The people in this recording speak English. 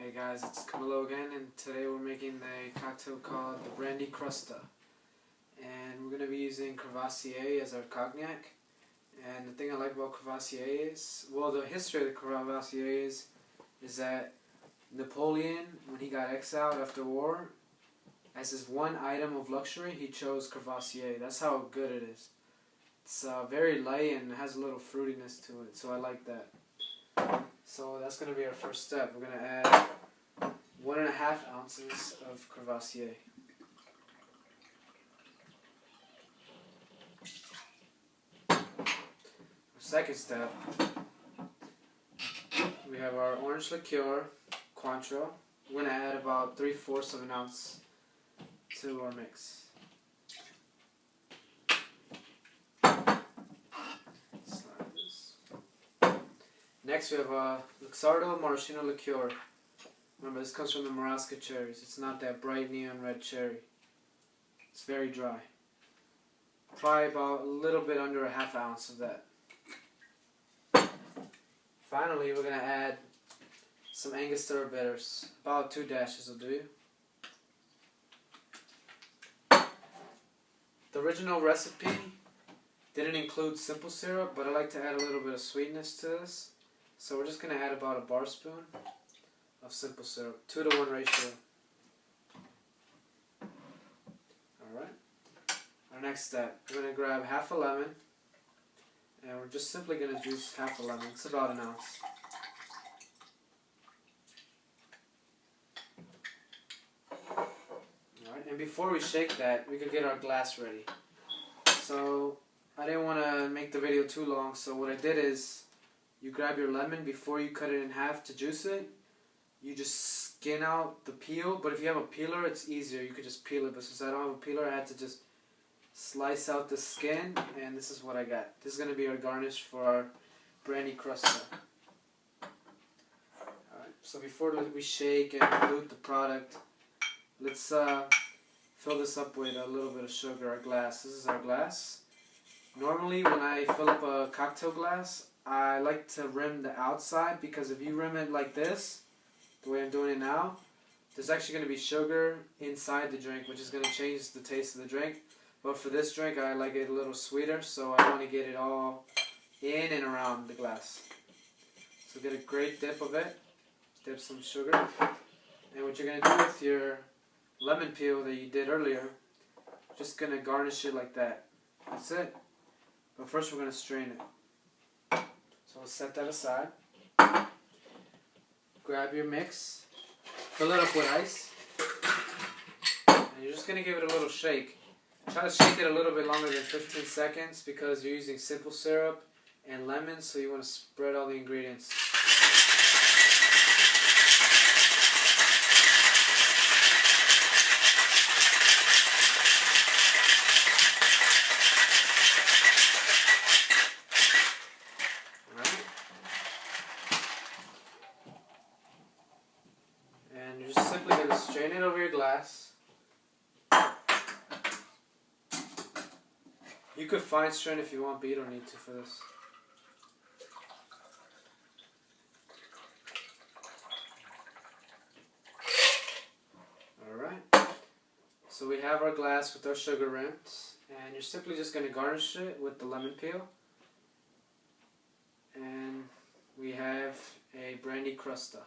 Hey guys, it's Camilo again, and today we're making a cocktail called the Brandy Crusta. And we're going to be using Courvoisier as our cognac. And the thing I like about Courvoisier is, well, the history of the Courvoisier is that Napoleon, when he got exiled after war, as his one item of luxury, he chose Courvoisier. That's how good it is. It's very light and has a little fruitiness to it, so I like that. So that's going to be our first step. We're going to add 1.5 ounces of Courvoisier. Our second step, we have our orange liqueur, Cointreau. We're going to add about 3/4 of an ounce to our mix. Next we have Maraschino Liqueur. Remember, this comes from the Maraschino cherries. It's not that bright neon red cherry. It's very dry. Probably about a little bit under 1/2 ounce of that. Finally, we're going to add some Angostura bitters. About 2 dashes will do you. The original recipe didn't include simple syrup, but I like to add a little bit of sweetness to this. So we're just going to add about a bar spoon of simple syrup, 2-to-1 ratio. Alright. Our next step, we're going to grab half a lemon, and we're just simply going to juice half a lemon. It's about 1 ounce. Alright, and before we shake that, we could get our glass ready. So I didn't want to make the video too long, so what I did is, you grab your lemon before you cut it in half to juice it. You just skin out the peel, but if you have a peeler, it's easier. You could just peel it, but since I don't have a peeler, I had to just slice out the skin, and this is what I got. This is going to be our garnish for our Brandy Crusta. Alright, so before we shake and dilute the product, let's fill this up with a little bit of sugar, our glass. This is our glass. Normally, when I fill up a cocktail glass, I like to rim the outside, because if you rim it like this, the way I'm doing it now, there's actually going to be sugar inside the drink, which is going to change the taste of the drink. But for this drink, I like it a little sweeter, so I want to get it all in and around the glass. So get a great dip of it, dip some sugar, and what you're going to do with your lemon peel that you did earlier, just going to garnish it like that. That's it. But first we're going to strain it. So we'll set that aside. Grab your mix, fill it up with ice, and you're just going to give it a little shake. Try to shake it a little bit longer than 15 seconds because you're using simple syrup and lemon, so you want to spread all the ingredients. And you're just simply going to strain it over your glass. You could fine strain if you want, but you don't need to for this. Alright. So we have our glass with our sugar rims, and you're simply just going to garnish it with the lemon peel. And we have a Brandy Crusta.